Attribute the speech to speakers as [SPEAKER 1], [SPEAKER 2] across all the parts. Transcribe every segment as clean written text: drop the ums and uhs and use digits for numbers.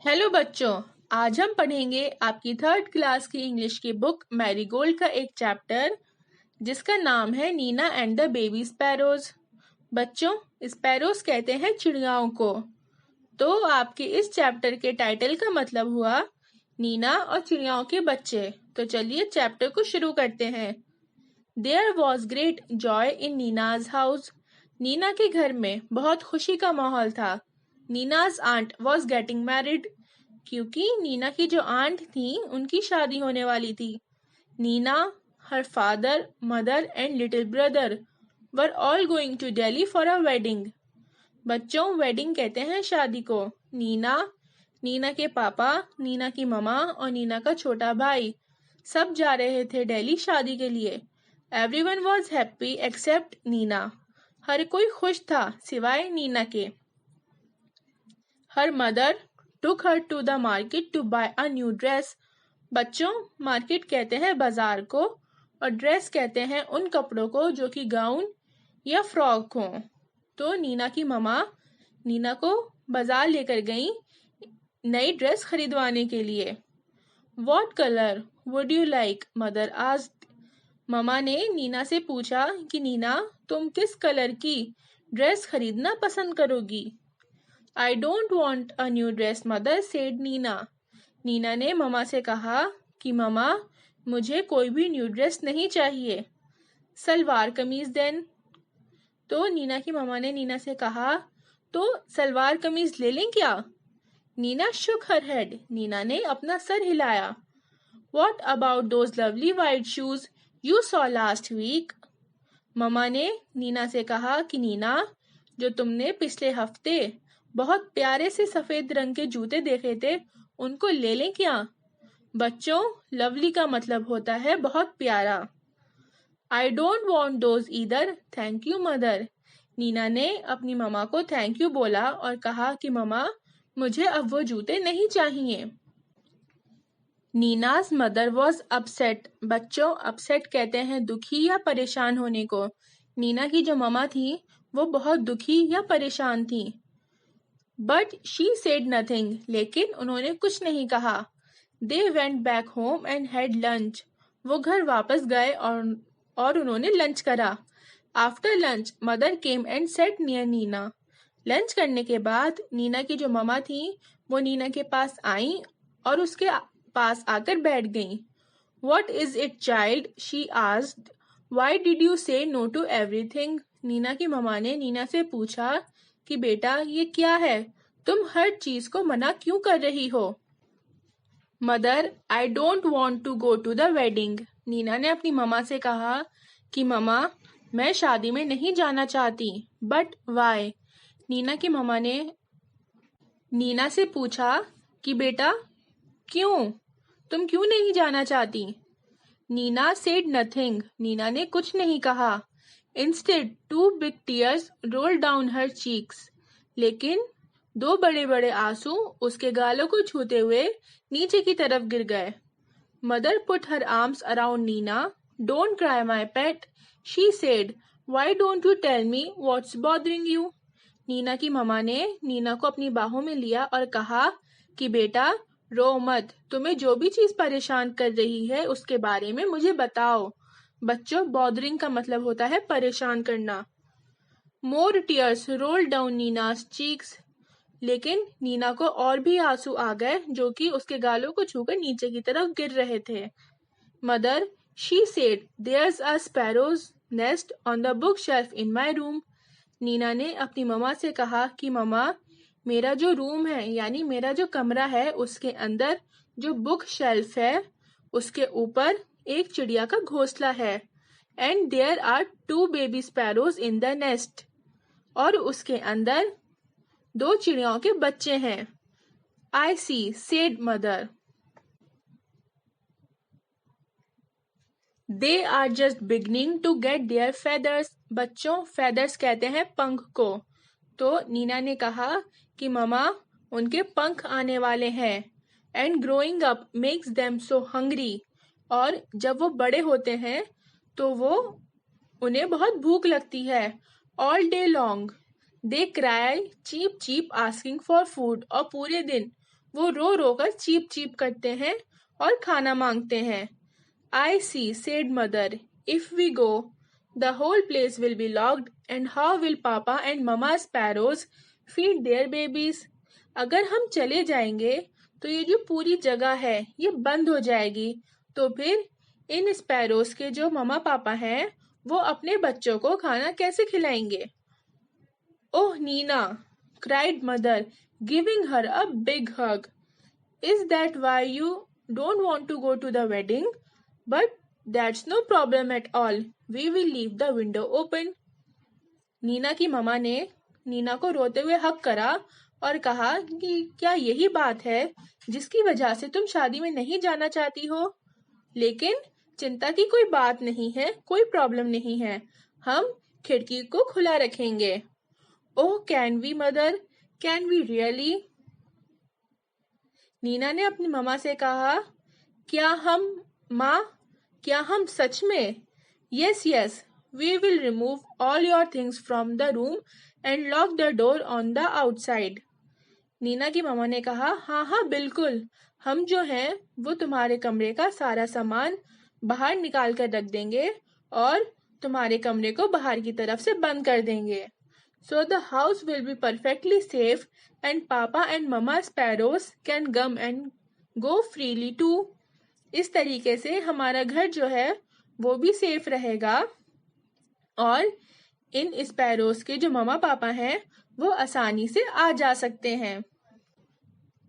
[SPEAKER 1] Hello बच्चों, आज हम पढ़ेंगे आपकी थर्ड क्लास की इंग्लिश की बुक मैरीगोल्ड का एक चैप्टर जिसका नाम है Nina and the baby sparrows. बच्चों, स्पैरोज कहते हैं चिड़ियाओं को। तो आपके इस चैप्टर के टाइटल का मतलब हुआ नीना और चिड़ियाओं के बच्चे। तो चलिए चैप्टर को शुरू करते हैं। There was great joy in Nina's house. Nina के घर में बहुत खुशी का माहौल था। Nina's aunt was getting married, क्योंकि नीना की जो आंट थी उनकी शादी होने वाली थी। Nina, her father, mother and little brother were all going to Delhi for a wedding. बच्चों, वेडिंग कहते हैं शादी को। नीना, नीना के पापा, नीना की ममा और नीना का छोटा भाई सब जा रहे थे दिल्ली शादी के लिए। Everyone was happy except Nina. हर कोई खुश था सिवाय नीना के। हर mother took her to the market to buy a new dress। बच्चों, मार्केट कहते हैं बाजार को और ड्रेस कहते हैं उन कपड़ों को जो कि गाउन या फ्रॉक हो। तो नीना की ममा नीना को बाजार लेकर गई नई ड्रेस खरीदवाने के लिए। What color would you like? Mother asked। Mama ने नीना से पूछा कि नीना, तुम किस कलर की ड्रेस खरीदना पसंद करोगी? I don't want a new dress, mother said Neena. Neena ने ममा से कहा कि ममा, मुझे कोई भी न्यू ड्रेस नहीं चाहिए। सलवार कमीज देन। तो नीना की ममा ने नीना से कहा, तो सलवार कमीज ले लें क्या? नीना शुक हर हेड। नीना ने अपना सर हिलाया। What about those lovely white shoes you saw last week? Mama ने नीना से कहा कि नीना, जो तुमने पिछले हफ्ते बहुत प्यारे से सफेद रंग के जूते देखे थे उनको ले लें क्या? बच्चों, लवली का मतलब होता है बहुत प्यारा। I don't want those either, thank you mother। Neena ने अपनी ममा को थैंक यू बोला और कहा कि ममा, मुझे अब वो जूते नहीं चाहिए। Nina's mother was upset. बच्चों, अपसेट कहते हैं दुखी या परेशान होने को। नीना की जो ममा थी वो बहुत दुखी या परेशान थी। बट शी सेड नथिंग, लेकिन उन्होंने कुछ नहीं कहा। They went back home and had lunch. वो घर वापस गए और उन्होंने लंच करा। After lunch mother came and sat near Nina. Lunch करने के बाद नीना की जो ममा थी वो नीना के पास आई और उसके पास आकर बैठ गई। What is it, child? she asked. Why did you say no to everything? Neena की ममा ने नीना से पूछा कि बेटा, ये क्या है? तुम हर चीज को मना क्यों कर रही हो? Mother, I don't want to go to the wedding। नीना ने अपनी ममा से कहा कि ममा, मैं शादी में नहीं जाना चाहती। But why? नीना की ममा ने नीना से पूछा कि बेटा, क्यों? तुम क्यों नहीं जाना चाहती? Neena said nothing। नीना ने कुछ नहीं कहा। Instead, 2 big tears rolled down her cheeks। लेकिन 2 बड़े बड़े आंसू उसके गालों को छूते हुए नीचे की तरफ गिर गए। Mother put her arms around Nina. Don't cry, my pet, she said. Why don't you tell me what's bothering you? Neena की ममा ने नीना को अपनी बाहों में लिया और कहा कि बेटा, रो मत, तुम्हें जो भी चीज परेशान कर रही है उसके बारे में मुझे बताओ। बच्चों, बॉदरिंग का मतलब होता है परेशान करना। More tears rolled down Nina's cheeks। लेकिन नीना को और भी आंसू आ गए जो कि उसके गालों को छूकर नीचे की तरफ गिर रहे थे। Mother, she said, there's a sparrow's nest on the bookshelf in my room। नीना ने अपनी ममा से कहा कि ममा, मेरा जो रूम है यानी मेरा जो कमरा है उसके अंदर जो बुक शेल्फ है उसके ऊपर एक चिड़िया का घोंसला है। And there are 2 baby sparrows in the nest. और उसके अंदर 2 चिड़ियाओं के बच्चे हैं। I see, said mother. They are just beginning to get their feathers। बच्चों, feathers कहते हैं पंख को। तो नीना ने कहा कि ममा, उनके पंख आने वाले हैं। And growing up makes them so hungry। और जब वो बड़े होते हैं तो उन्हें बहुत भूख लगती है। All day long they cry cheep cheep asking for food। और पूरे दिन वो रो रो कर चीप चीप करते हैं और खाना मांगते हैं। I see, said mother. If we go, the whole place will be locked, and how will Papa and Mama sparrows feed their babies? अगर हम चले जाएंगे तो ये जो पूरी जगह है ये बंद हो जाएगी, तो फिर इन स्पैरोज के जो ममा पापा हैं वो अपने बच्चों को खाना कैसे खिलाएंगे? Oh, Nina, cried mother, giving her a big hug. Is that why you don't want to go to the wedding? But that's no problem at all. We will leave the window open. Neena की mama ने नीना को रोते हुए हक करा और कहा कि क्या यही बात है जिसकी वजह से तुम शादी में नहीं जाना चाहती हो? लेकिन चिंता की कोई बात नहीं है, कोई प्रॉब्लम नहीं है, हम खिड़की को खुला रखेंगे। Oh, can we mother, can we really? Nina ने अपनी ममा से कहा, क्या हम सच में? Yes yes, we will remove all your things from the room and lock the door on the outside. Nina की ममा ने कहा, हाँ बिल्कुल, हम जो हैं वो तुम्हारे कमरे का सारा सामान बाहर निकाल कर रख देंगे और तुम्हारे कमरे को बाहर की तरफ से बंद कर देंगे। So the house will be perfectly safe and Papa and Mama sparrows can come and go freely too. इस तरीके से हमारा घर जो है वो भी सेफ रहेगा और इन स्पैरोज के जो ममा पापा हैं वो आसानी से आ जा सकते हैं।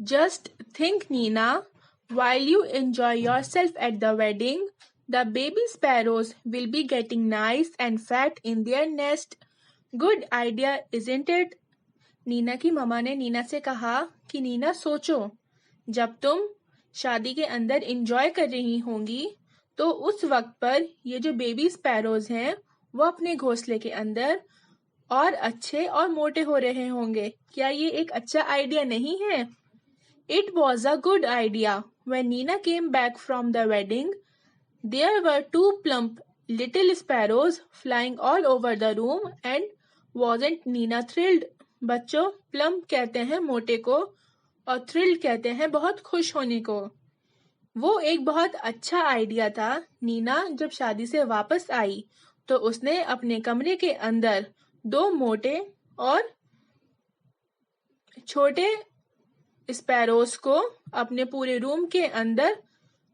[SPEAKER 1] Just think, Nina, while you enjoy yourself at the wedding, the baby sparrows will be getting nice and fat in their nest. Good idea, isn't it? Neena की ममा ने नीना से कहा कि नीना सोचो, जब तुम शादी के अंदर एंजॉय कर रही होंगी तो उस वक्त पर ये जो बेबी स्पैरोज हैं वो अपने घोंसले के अंदर और अच्छे और मोटे हो रहे होंगे। क्या ये एक अच्छा आइडिया नहीं है? It was a good idea. When Nina came back from the wedding, there were two plump little sparrows flying all over the room and wasn't Nina thrilled? बच्चों, प्लम्प कहते हैं मोटे को और थ्रिल्ड कहते हैं बहुत खुश होने को। वो एक बहुत अच्छा आइडिया था। नीना जब शादी से वापस आई तो उसने अपने कमरे के अंदर दो मोटे और छोटे स्पैरोज को अपने पूरे रूम के अंदर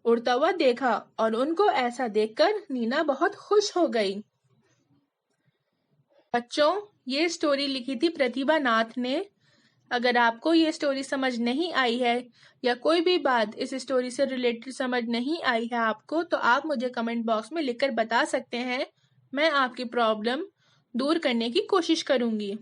[SPEAKER 1] उड़ता हुआ देखा और उनको ऐसा देखकर नीना बहुत खुश हो गई। बच्चों, ये स्टोरी लिखी थी प्रतिभा नाथ ने। अगर आपको ये स्टोरी समझ नहीं आई है या कोई भी बात इस स्टोरी से रिलेटेड समझ नहीं आई है आपको, तो आप मुझे कमेंट बॉक्स में लिखकर बता सकते हैं। मैं आपकी प्रॉब्लम दूर करने की कोशिश करूंगी।